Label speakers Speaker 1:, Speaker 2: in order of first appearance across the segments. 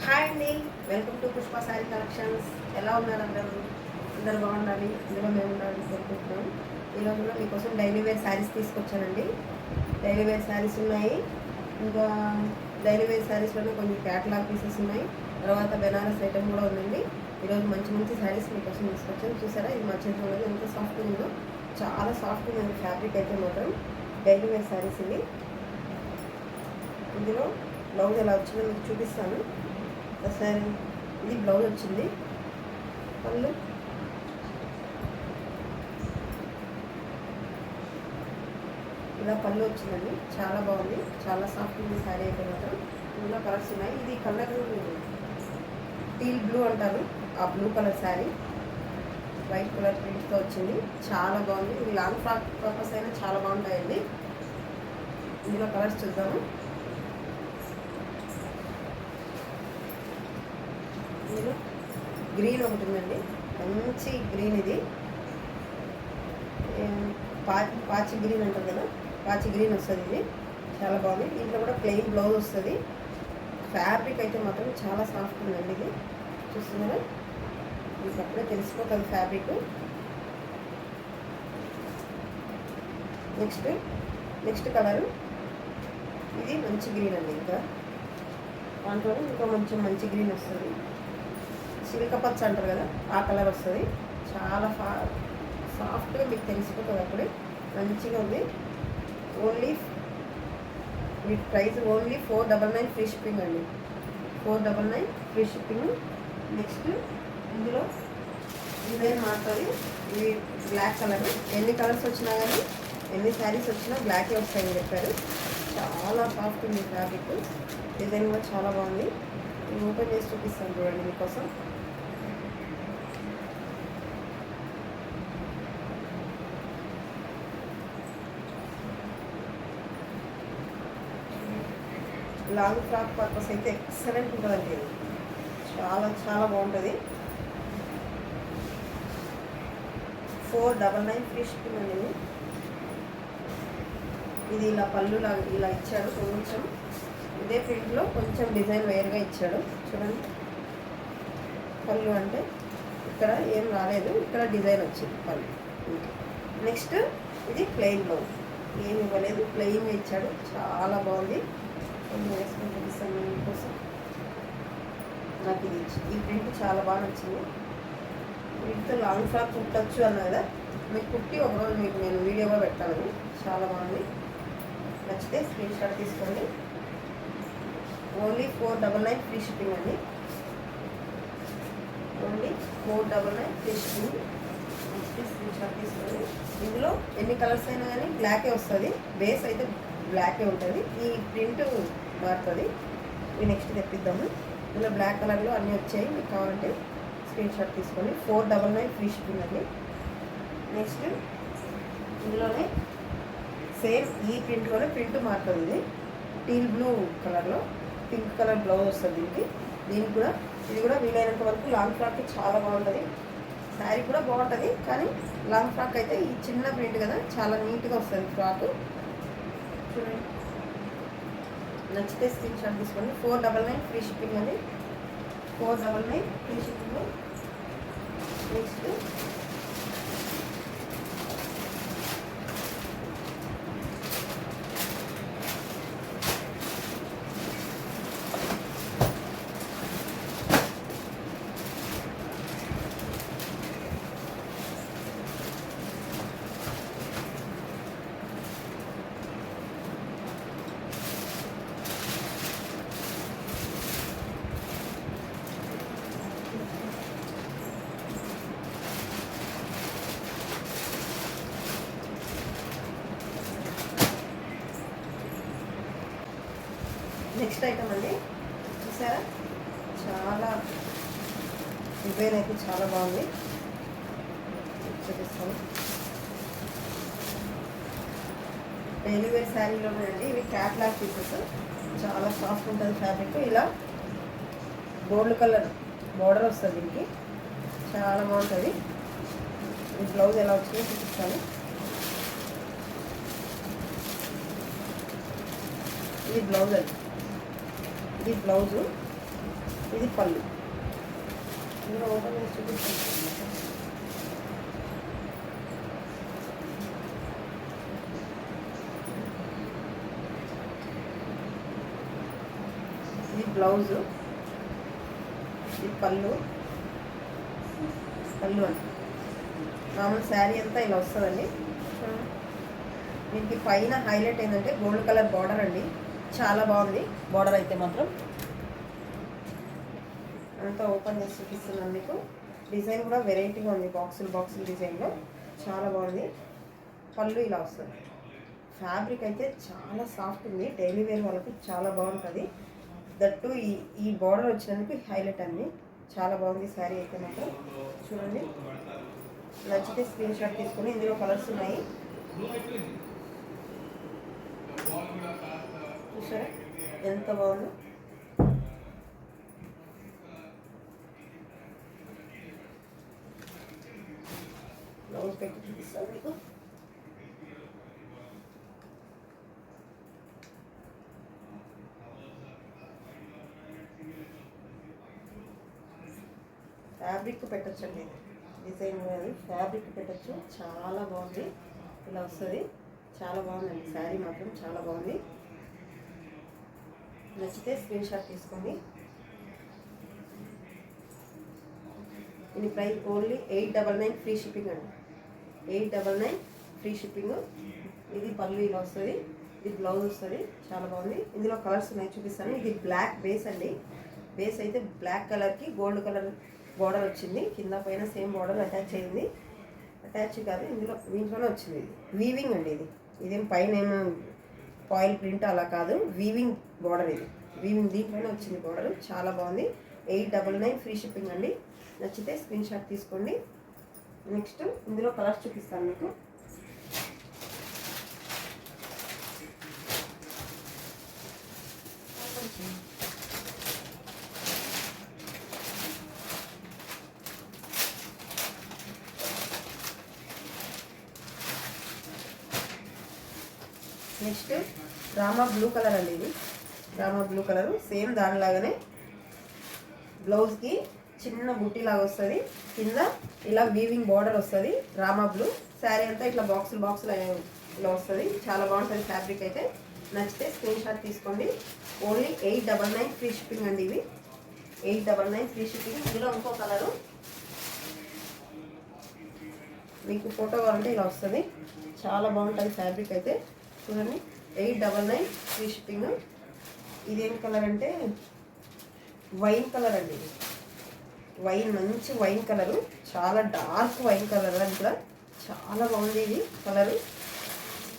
Speaker 1: Hi అండి, welcome to Pushpa sari collections. ఎలా ఉన్నారు అందరూ బాగుండాలి, అందులో మేము ఉండాలని కోరుకుంటున్నాం. ఈరోజు కూడా మీకోసం డైలీ వేర్ శారీస్ తీసుకొచ్చానండి. డైలీ వేర్ శారీస్ ఉన్నాయి, ఇంకా డైలీ వేర్ శారీస్లోనే కొన్ని క్యాటలాగ్ పీసెస్ ఉన్నాయి, తర్వాత బెనారస్ ఐటమ్ కూడా ఉందండి. ఈరోజు మంచి మంచి శారీస్ మీకోసం తీసుకొచ్చాను. చూసారా, ఇది మా చేతిలో ఉన్నది ఎంత సాఫ్ట్ ఉందో, చాలా సాఫ్ట్ ఉంది ఫ్యాబ్రిక్ అయితే మాత్రం. డైలీ వేర్ శారీస్ ఇవి. ఇందులో బ్లౌజ్ ఎలా వచ్చిందో మీకు చూపిస్తాను ఒకసారి. ఇది బ్లౌజ్ వచ్చింది, పళ్ళు ఇలా పళ్ళు వచ్చిందండి. చాలా బాగుంది, చాలా సాఫ్ట్ ఉంది శారీ అయితే మాత్రం. ఇందులో కలర్స్ ఉన్నాయి. ఇది కలర్ టీల్ బ్లూ అంటారు, ఆ blue colour sari white colour ప్రింట్తో వచ్చింది. చాలా బాగుంది. ఇది లాంగ్ ఫ్రాక్ పర్పస్ అయినా చాలా బాగుంటాయండి. ఇందులో కలర్స్ చూద్దాము. ఇందులో గ్రీన్ ఒకటి ఉందండి, మంచి గ్రీన్. ఇది పాచి గ్రీన్ అంటారు కదా, పాచి గ్రీన్ వస్తుంది. ఇది చాలా బాగుంది. దీంట్లో కూడా ప్లెయిన్ బ్లౌజ్ వస్తుంది. ఫ్యాబ్రిక్ అయితే మాత్రం చాలా సాఫ్ట్ ఉందండి. ఇది చూస్తున్నారా, మీకు అప్పుడే తెలిసిపోతుంది ఫ్యాబ్రిక్. నెక్స్ట్ కలరు ఇది మంచి గ్రీన్ అండి. ఇంకా దాంట్లో ఇంకా మంచి గ్రీన్ వస్తుంది. సిల్క పచ్చ అంటారు కదా, ఆ కలర్ వస్తుంది. చాలా సాఫ్ట్గా మీకు తెలిసిపోతుంది అప్పుడే. మంచిగా ఉంది. ఓన్లీ వీటి ప్రైస్ ఓన్లీ 499 ఫ్రీ షిప్పింగ్ అండి. 499 ఫ్రీ షిప్పింగ్. నెక్స్ట్ ఇందులో డిజైన్ మారుతుంది. ఇది బ్లాక్ కలర్. ఎన్ని కలర్స్ వచ్చినా కానీ, ఎన్ని శారీస్ వచ్చినా బ్లాకే వస్తాయని చెప్పారు. చాలా సాఫ్ట్ ఉంది ఫ్యాబ్రిక్. డిజైన్ కూడా చాలా బాగుంది. నేను ఓపెన్ చేసి చూపిస్తాను చూడండి మీకోసం. లాంగ్ ఫ్రాక్ పర్పస్ అయితే ఎక్సలెంట్ ఉంటుందండి. ఇది చాలా బాగుంటుంది. 499 ఫ్రీ షిప్పింగ్ అండి. ఇది ఇలా పళ్ళు ఇలా ఇచ్చాడు. కొంచెం ఇదే ప్రింట్లో కొంచెం డిజైన్ వేరుగా ఇచ్చాడు చూడండి. పళ్ళు అంటే ఇక్కడ ఏం రాలేదు, ఇక్కడ డిజైన్ వచ్చింది పళ్ళు. నెక్స్ట్ ఇది ప్లెయిన్ బ్లౌజ్, ఏమి ఇవ్వలేదు, ప్లెయిన్గా ఇచ్చాడు. చాలా బాగుంది. కొన్ని వేసుకొని చూపిస్తాను మీకోసం. నాకు ఇది ఈ ప్రింట్ చాలా బాగా నచ్చింది. వీటితో లాంగ్ ఫ్రాక్ కుట్టచ్చు అన్న కదా, మీకు కుట్టి ఒకరోజు మీకు నేను వీడియోగా పెట్టాను. చాలా బాగుంది. నచ్చితే స్క్రీన్ షాట్ తీసుకోండి. ఓన్లీ 499 ఫ్రీ షిప్పింగ్ అండి. Only 499 free shipping. నచ్చితే స్క్రీన్ షాట్ తీసుకోండి. ఇందులో ఎన్ని కలర్స్ అయినా కానీ బ్లాకే వస్తుంది. బేస్ అయితే బ్లాకే ఉంటుంది. ఈ ప్రింట్ మారుతుంది. ఇవి నెక్స్ట్ తెప్పిద్దాము. ఇందులో బ్లాక్ కలర్లో అన్నీ వచ్చాయి. మీకు కావాలంటే స్క్రీన్ షాట్ తీసుకోండి. 499 ఫ్రీ షిప్పింగ్ అండి. నెక్స్ట్ ఇందులోనే సేమ్ ఈ ప్రింట్లోనే ప్రింట్ మారుతుంది. ఇది టీల్ బ్లూ కలర్లో పింక్ కలర్ బ్లౌజ్ వస్తుంది దీనికి కూడా. ఇది కూడా వీలైనంత వరకు లాంగ్ ఫ్రాక్ చాలా బాగుంటుంది. శారీ కూడా బాగుంటుంది, కానీ లాంగ్ ఫ్రాక్ అయితే ఈ చిన్న ప్రింట్ కదా, చాలా నీట్గా వస్తుంది ఫ్రాక్. చూడండి, నచ్చితే స్క్రీన్ షాట్ తీసుకోండి. 499 ఫ్రీ షిప్పింగ్ అండి. 499 ఫ్రీ షిప్పింగ్. నెక్స్ట్ ఐటమ్ అండి. చూసారా, చాలా డిజైన్ అయితే చాలా బాగుంది. చూపిస్తాను. డైలీ వేర్ శారీలోనే అండి. ఇవి క్యాట్లాగ్ పీసెస్. చాలా సాఫ్ట్ ఉంటుంది ఫ్యాబ్రిక్. ఇలా గోల్డ్ కలర్ బోర్డర్ వస్తుంది దీనికి. చాలా బాగుంటుంది. ఈ బ్లౌజ్ ఎలా వచ్చిందో చూపిస్తాను. ఇది బ్లౌజ్ అండి. ఇది బ్లౌజు ఇది పళ్ళు. ఇందులో ఓపెన్ చేసి చూపిస్తాను. ఇది బ్లౌజు, ఇది పళ్ళు అండి. మామూలు శారీ అంతా ఇలా వస్తుందండి. దీనికి పైన హైలైట్ ఏంటంటే గోల్డ్ కలర్ బార్డర్ అండి. చాలా బాగుంది బార్డర్ అయితే మాత్రం. అంతా ఓపెన్ చేసి చూపిస్తున్నాను మీకు. డిజైన్ కూడా వెరైటీగా ఉంది, బాక్సులు డిజైన్లో చాలా బాగుంది. పళ్ళు ఇలా వస్తుంది. ఫ్యాబ్రిక్ అయితే చాలా సాఫ్ట్ ఉంది, డైలీ వేర్ వాళ్ళకి చాలా బాగుంటుంది. దట్టు ఈ బార్డర్ వచ్చినందుకు హైలైట్ అండి. చాలా బాగుంది శారీ అయితే మాత్రం. చూడండి, నచ్చితే స్క్రీన్ షాట్ తీసుకొని, ఇందులో కలర్స్ ఉన్నాయి చూసారా ఎంత బాగుందో. బ్లౌజ్ పెట్టి చూపిస్తాను మీకు. ఫ్యాబ్రిక్ పెట్టచ్చండి, డిజైన్ కానీ ఫ్యాబ్రిక్ పెట్టచ్చు. చాలా బాగుంది, ఇలా వస్తుంది. చాలా బాగుందండి శారీ మాత్రం, చాలా బాగుంది. నచ్చితే స్క్రీన్ షాట్ తీసుకోండి. ఇది ప్రైస్ ఓన్లీ 899 ఫ్రీ షిప్పింగ్ అండి. 899 ఫ్రీ షిప్పింగ్. ఇది పళ్ళు ఇలా వస్తుంది, ఇది బ్లౌజ్ వస్తుంది. చాలా బాగుంది. ఇందులో కలర్స్ ఉన్నాయి, చూపిస్తాను. ఇది బ్లాక్ బేస్ అండి. బేస్ అయితే బ్లాక్ కలర్కి గోల్డ్ కలర్ బార్డర్ వచ్చింది. కింద పైన సేమ్ బార్డర్ అటాచ్ అయింది. అటాచ్ కాదు, దీంట్లోనే వచ్చింది. వీవింగ్ అండి ఇది. ఇదేం పైన ఏమో ఫాయిల్ ప్రింట్ అలా కాదు, వీవింగ్ బార్డర్ ఇది. వీవింగ్ దీంట్లోనే వచ్చింది బార్డర్. చాలా బాగుంది. 899 ఫ్రీ షిప్పింగ్ అండి. నచ్చితే స్క్రీన్ షాట్ తీసుకోండి. నెక్స్ట్ ఇందులో కలర్స్ చూపిస్తాను మీకు. నెక్స్ట్ రామా బ్లూ కలర్ అండి. ఇది రామా బ్లూ కలరు, సేమ్ దానిలాగానే బ్లౌజ్కి చిన్న బుట్టిలాగా వస్తుంది. కింద ఇలా వీవింగ్ బార్డర్ వస్తుంది. రామా బ్లూ శారీ అంతా ఇట్లా బాక్సులు ఇలా వస్తుంది. చాలా బాగుంటుంది ఫ్యాబ్రిక్ అయితే. నచ్చితే స్క్రీన్ షాట్ తీసుకోండి. ఓన్లీ 899 ఫ్రీ షిప్పింగ్ అండి. ఇవి 899 ఫ్రీ షిప్పింగ్. ఇందులో ఇంకో కలరు మీకు ఫోటో కావాలంటే ఇలా వస్తుంది. చాలా బాగుంటుంది ఫ్యాబ్రిక్ అయితే. చూడండి, 899 ఫ్రీ షిప్పింగ్. ఇదేం కలర్ అంటే వైన్ కలర్ అండి. ఇది వైన్, మంచి వైన్ కలరు, చాలా డార్క్ వైన్ కలర్. అది కూడా చాలా బాగుంది ఇది కలరు.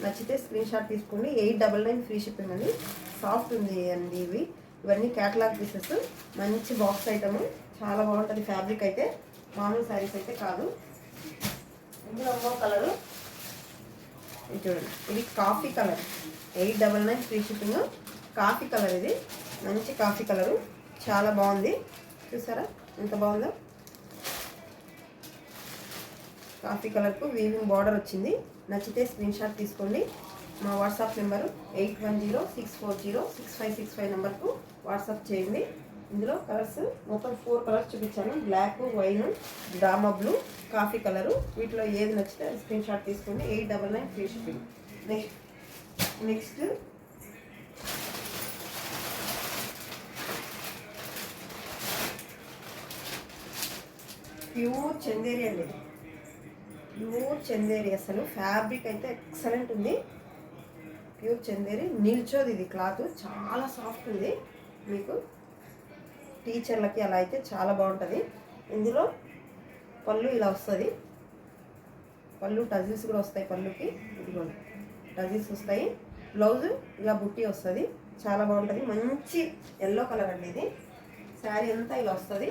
Speaker 1: నచ్చితే స్క్రీన్ షాట్ తీసుకోండి. 899 ఫ్రీ షిప్పింగ్ అండి. సాఫ్ట్ ఉంది అండి. ఇవన్నీ క్యాటలాగ్ పీసెస్. మంచి బాక్స్ ఐటమ్, చాలా బాగుంటుంది ఫ్యాబ్రిక్ అయితే. మామూలు శారీస్ అయితే కాదు. ఇందులో ఇంకో కలరు చూడండి, ఇది coffee colour. 899 free shipping. Coffee colour ఇది, మంచి కాఫీ కలరు, చాలా బాగుంది. చూసారా ఎంత బాగుందో. కాఫీ కలర్కు వీవింగ్ బార్డర్ వచ్చింది. నచ్చితే స్క్రీన్ షాట్ తీసుకోండి. మా వాట్సాప్ నెంబరు 8106406565 నెంబర్కు వాట్సాప్ చేయండి. ఇందులో కలర్స్ మొత్తం 4 కలర్స్ చూపించాను. Black, wine, drama blue, coffee colour. వీటిలో ఏది నచ్చితే స్క్రీన్ షాట్ తీసుకోండి. 899 free shipping. Next pure Chanderi అండి. ప్యూర్ చందేరి, అసలు ఫ్యాబ్రిక్ అయితే ఎక్సలెంట్ ఉంది. ప్యూర్ చందేరి, నిల్చోది ఇది. క్లాత్ చాలా సాఫ్ట్ ఉంది. మీకు టీచర్లకి అలా అయితే చాలా బాగుంటుంది. ఇందులో పళ్ళు ఇలా వస్తుంది. పళ్ళు టజిల్స్ కూడా వస్తాయి పళ్ళుకి. ఇదిగోండి టజిల్స్ వస్తాయి. బ్లౌజ్ ఇలా బుట్టి వస్తుంది. చాలా బాగుంటుంది. మంచి ఎల్లో కలర్ అండి ఇది. శారీ అంతా ఇలా వస్తుంది.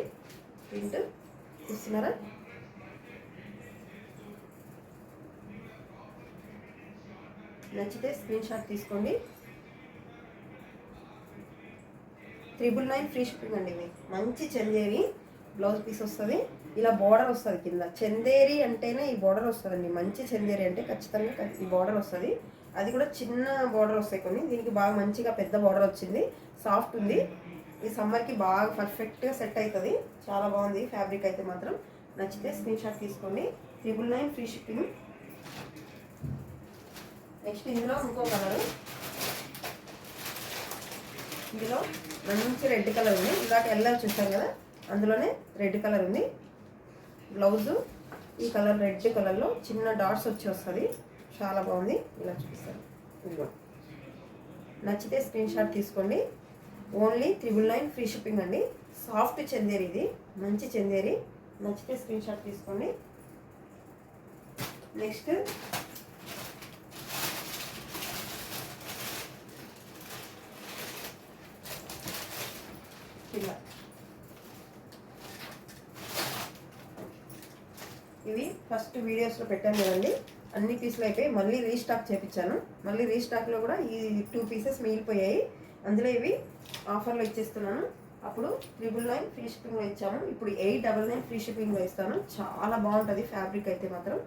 Speaker 1: ప్రింట్ చూస్తున్నారా. నచ్చితే స్క్రీన్ షాట్ తీసుకోండి. 999 ఫ్రీ షిప్పింగ్ అండి. ఇవి మంచి చందేరి బ్లౌజ్ పీస్ వస్తుంది. ఇలా బార్డర్ వస్తుంది కింద. చందేరి అంటేనే ఈ బార్డర్ వస్తుందండి. మంచి చందేరి అంటే ఖచ్చితంగా ఈ బార్డర్ వస్తుంది. అది కూడా చిన్న బార్డర్ వస్తాయి కొన్ని. దీనికి బాగా మంచిగా పెద్ద బార్డర్ వచ్చింది. సాఫ్ట్ ఉంది. ఈ సమ్మర్కి బాగా పర్ఫెక్ట్గా సెట్ అవుతుంది. చాలా బాగుంది ఫ్యాబ్రిక్ అయితే మాత్రం. నచ్చితే స్క్రీన్ షాట్ తీసుకోండి. 999 ఫ్రీ షిప్పింగ్. నెక్స్ట్ ఇందులో ఇంకో కలరు, ఇందులో మంచి రెడ్ కలర్ ఉంది. ఇందాక ఎల్లో చూసాం కదా, అందులోనే రెడ్ కలర్ ఉంది. బ్లౌజు ఈ కలర్ రెడ్ కలర్లో చిన్న డాట్స్ వచ్చి వస్తుంది. చాలా బాగుంది. ఇలా చూపిస్తాను. ఇదిగో నచ్చితే స్క్రీన్ షాట్ తీసుకోండి. ఓన్లీ 999 ఫ్రీ షిప్పింగ్ అండి. సాఫ్ట్ చందేరి, ఇది మంచి చందేరి. నచ్చితే స్క్రీన్ షాట్ తీసుకోండి. నెక్స్ట్ ఇలా ఇవి ఫస్ట్ వీడియోస్లో పెట్టాను కదండి, అన్ని పీసులు అయిపోయి మళ్ళీ రీస్టాక్ చేయించాను. మళ్ళీ రీస్టాక్లో కూడా ఈ 2 పీసెస్ మిగిలిపోయాయి. అందులో ఇవి ఆఫర్లో ఇచ్చేస్తున్నాను. అప్పుడు 999 ఫ్రీ షిప్పింగ్లో ఇచ్చాము. ఇప్పుడు 899 ఫ్రీ షిప్పింగ్లో ఇస్తాను. చాలా బాగుంటుంది ఫ్యాబ్రిక్ అయితే మాత్రం.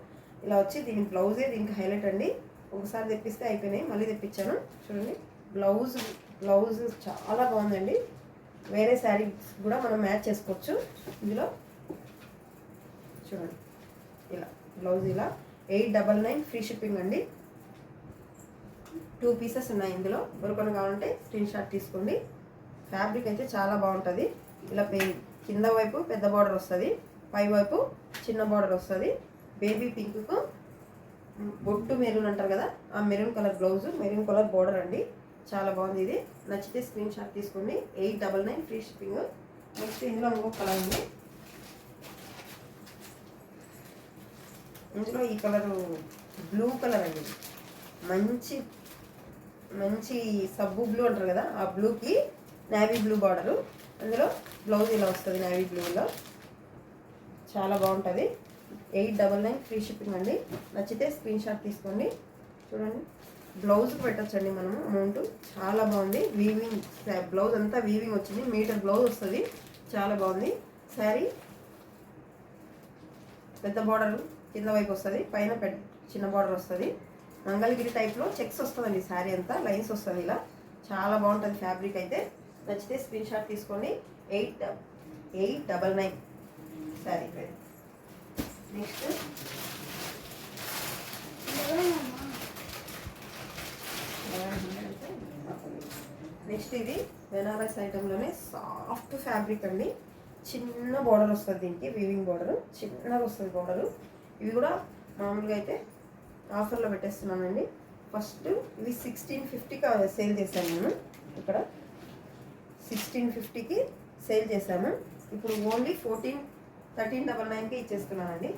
Speaker 1: ఇలా వచ్చి దీని బ్లౌజే దీనికి హైలైట్ అండి. ఒకసారి తెప్పిస్తే అయిపోయినాయి, మళ్ళీ తెప్పించాను. చూడండి బ్లౌజ్ చాలా బాగుందండి. వేరే శారీస్ కూడా మనం మ్యాచ్ చేసుకోవచ్చు. ఇందులో చూడండి ఇలా బ్లౌజ్ ఇలా 899 ఫ్రీ షిప్పింగ్ అండి. 2 పీసెస్ ఉన్నాయి ఇందులో. ఎవరికొన్న కావాలంటే స్క్రీన్ షాట్ తీసుకోండి. ఫ్యాబ్రిక్ అయితే చాలా బాగుంటుంది. ఇలా కింద వైపు పెద్ద బార్డర్ వస్తుంది, పై వైపు చిన్న బార్డర్ వస్తుంది. బేబీ పింక్కు బొట్టు మెరూన్ అంటారు కదా, ఆ maroon colour blouse, maroon colour border అండి. చాలా బాగుంది. ఇది నచ్చితే స్క్రీన్ షాట్ తీసుకోండి. 899 ఫ్రీ షిప్పింగ్. నెక్స్ట్ ఇందులో ఇంకొక కలర్ ఉంది. ఇందులో ఈ కలరు బ్లూ కలర్ అండి. మంచి మంచి సబ్బు బ్లూ అంటారు కదా, ఆ బ్లూకి నేవీ బ్లూ బార్డరు. అందులో బ్లౌజ్ ఇలా వస్తుంది నేవీ బ్లూలో. చాలా బాగుంటుంది. 899 ఫ్రీ షిప్పింగ్ అండి. నచ్చితే స్క్రీన్ షాట్ తీసుకోండి. చూడండి బ్లౌజ్కి పెట్టచ్చండి మనము అమౌంట్. చాలా బాగుంది. వీవింగ్ బ్లౌజ్ అంతా వీవింగ్ వచ్చింది. మీటర్ బ్లౌజ్ వస్తుంది. చాలా బాగుంది. శారీ పెద్ద బార్డర్ కింద వైపు వస్తుంది, పైన చిన్న బార్డర్ వస్తుంది. మంగళగిరి టైప్లో చెక్స్ వస్తుందండి. శారీ అంతా లైన్స్ వస్తుంది ఇలా. చాలా బాగుంటుంది ఫ్యాబ్రిక్ అయితే. నచ్చితే స్క్రీన్ షాట్ తీసుకోండి. 899 శారీ. నెక్స్ట్ ఇది బెనారస్ ఐటెంలోనే సాఫ్ట్ ఫ్యాబ్రిక్ అండి. చిన్న బార్డర్ వస్తుంది దీనికి, వీవింగ్ బార్డర్ చిన్నగా వస్తుంది బార్డరు. ఇవి కూడా మామూలుగా అయితే ఆఫర్లో పెట్టేస్తున్నానండి. ఫస్ట్ ఇవి 1650కి సేల్ చేశాను నేను. ఇక్కడ 1650కి సేల్ చేశాను. ఇప్పుడు ఓన్లీ 1399కి ఇచ్చేస్తున్నానండి.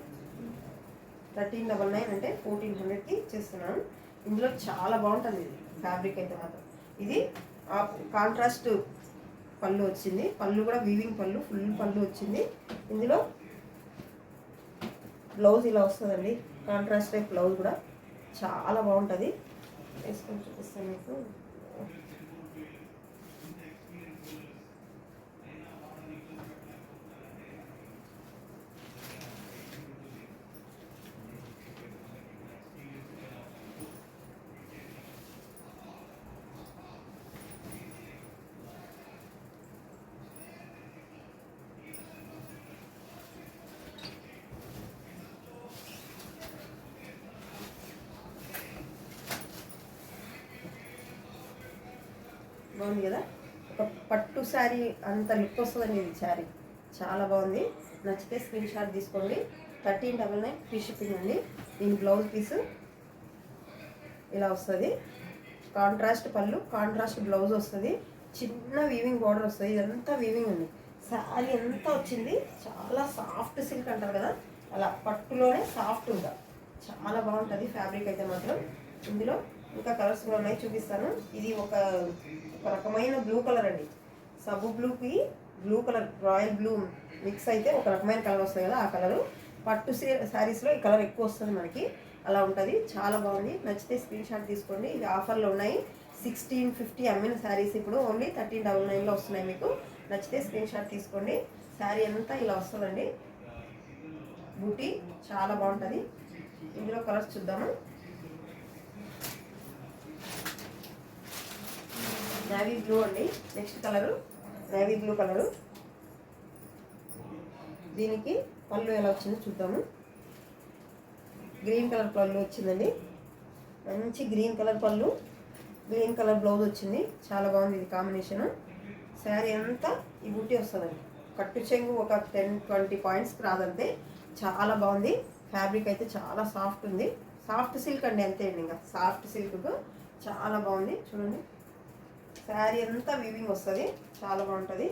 Speaker 1: 1399 అంటే 1400కి ఇచ్చేస్తున్నాను. ఇందులో చాలా బాగుంటుంది ఇది ఫ్యాబ్రిక్ అయితే మాత్రం. ఇది కాంట్రాస్ట్ పళ్ళు వచ్చింది. పళ్ళు కూడా వీవింగ్ పళ్ళు, ఫుల్ పళ్ళు వచ్చింది. ఇందులో బ్లౌజ్ ఇలా వస్తుందండి. కాంట్రాస్ట్ టైప్ బ్లౌజ్ కూడా చాలా బాగుంటుంది. వేసుకొని చూపిస్తాను మీకు. బాగుంది కదా, ఒక పట్టు శారీ అంత లుక్ వస్తుందండి ఇది శారీ. చాలా బాగుంది. నచ్చితే స్క్రీన్ షాట్ తీసుకోండి. 1399 ఫ్రీ షిప్పింగ్ అండి. దీని బ్లౌజ్ పీసు ఇలా వస్తుంది. కాంట్రాస్ట్ పళ్ళు, కాంట్రాస్ట్ బ్లౌజ్ వస్తుంది. చిన్న వీవింగ్ బార్డర్ వస్తుంది. ఇదంతా వీవింగ్ ఉంది. శారీ అంతా వచ్చింది. చాలా సాఫ్ట్ సిల్క్ అంటారు కదా, అలా పట్టులోనే సాఫ్ట్ ఉందా. చాలా బాగుంటుంది ఫ్యాబ్రిక్ అయితే మాత్రం. ఇందులో ఇంకా కలర్స్ కూడా ఉన్నాయి, చూపిస్తాను. ఇది ఒక రకమైన బ్లూ కలర్ అండి. సబ్బు బ్లూకి blue colour, royal blue mix అయితే ఒక రకమైన కలర్ వస్తుంది కదా, ఆ కలరు. పట్టు శారీస్లో ఈ కలర్ ఎక్కువ వస్తుంది మనకి, అలా ఉంటుంది. చాలా బాగుంది. నచ్చితే స్క్రీన్ షాట్ తీసుకోండి. ఇది ఆఫర్లో ఉన్నాయి. 1650 అమ్మిన శారీస్ ఇప్పుడు ఓన్లీ 1399లో వస్తున్నాయి మీకు. నచ్చితే స్క్రీన్ షాట్ తీసుకోండి. శారీ అంతా ఇలా వస్తుందండి. బూటీ చాలా బాగుంటుంది. ఇందులో కలర్స్ చూద్దాము. నేవీ బ్లూ అండి. Next colour navy blue colour. దీనికి పళ్ళు ఎలా వచ్చిందో చూద్దాము. గ్రీన్ కలర్ పళ్ళు వచ్చిందండి. మంచి గ్రీన్ కలర్ పళ్ళు, గ్రీన్ కలర్ బ్లౌజ్ వచ్చింది. చాలా బాగుంది ఇది కాంబినేషన్. శారీ అంతా ఈ బుట్టి వస్తుందండి. కట్టు చెంగు ఒక 10-20 పాయింట్స్కి రాదంతే. చాలా బాగుంది. ఫ్యాబ్రిక్ అయితే చాలా సాఫ్ట్ ఉంది. సాఫ్ట్ సిల్క్ అండి, అంతే అండి. ఇంకా సాఫ్ట్ సిల్క్ చాలా బాగుంది. చూడండి, శారీ అంతా వీవింగ్ వస్తుంది. చాలా బాగుంటుంది.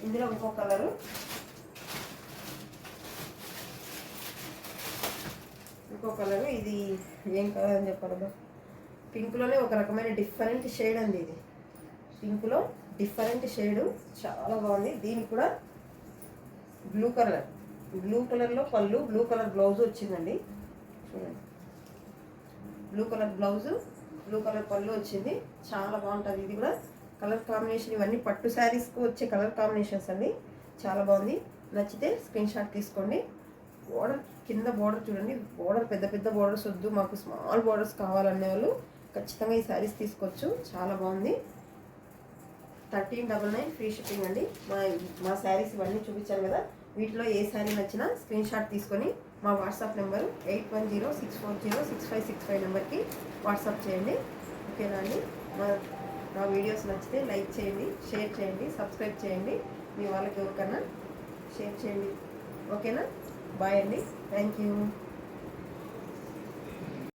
Speaker 1: ఇందులో ఇంకో కలరు, ఇది ఏం కలర్ అని చెప్పాలి, పింక్లోనే ఒక రకమైన డిఫరెంట్ షేడ్ అండి. ఇది పింక్లో డిఫరెంట్ షేడు, చాలా బాగుంది. దీనికి కూడా బ్లూ కలర్లో పళ్ళు, బ్లూ కలర్ బ్లౌజ్ వచ్చిందండి. చూడండి, blue colour blouse, blue colour పళ్ళు వచ్చింది. చాలా బాగుంటుంది. ఇది కూడా కలర్ కాంబినేషన్, ఇవన్నీ పట్టు శారీస్కి వచ్చే కలర్ కాంబినేషన్స్ అండి. చాలా బాగుంది. నచ్చితే స్క్రీన్ షాట్ తీసుకోండి. బోర్డర్, కింద బోర్డర్ చూడండి. బోర్డర్ పెద్ద పెద్ద బోర్డర్స్ వద్దు, మాకు స్మాల్ బోర్డర్స్ కావాలనే వాళ్ళు ఖచ్చితంగా ఈ శారీస్ తీసుకోవచ్చు. చాలా బాగుంది. 1399 ఫ్రీ షిప్పింగ్ అండి. మా శారీస్ ఇవన్నీ చూపించాను కదా, వీటిలో ఏ శారీ నచ్చినా స్క్రీన్ షాట్ తీసుకొని మా వాట్సాప్ నెంబరు 8106406565 నెంబర్కి వాట్సాప్ చేయండి. ఓకేనా అండి? మా వీడియోస్ నచ్చితే లైక్ చేయండి, షేర్ చేయండి, సబ్స్క్రైబ్ చేయండి. మీ వాళ్ళకి ఎవరికన్నా షేర్ చేయండి. ఓకేనా? బాయ్ అండి. Thank you.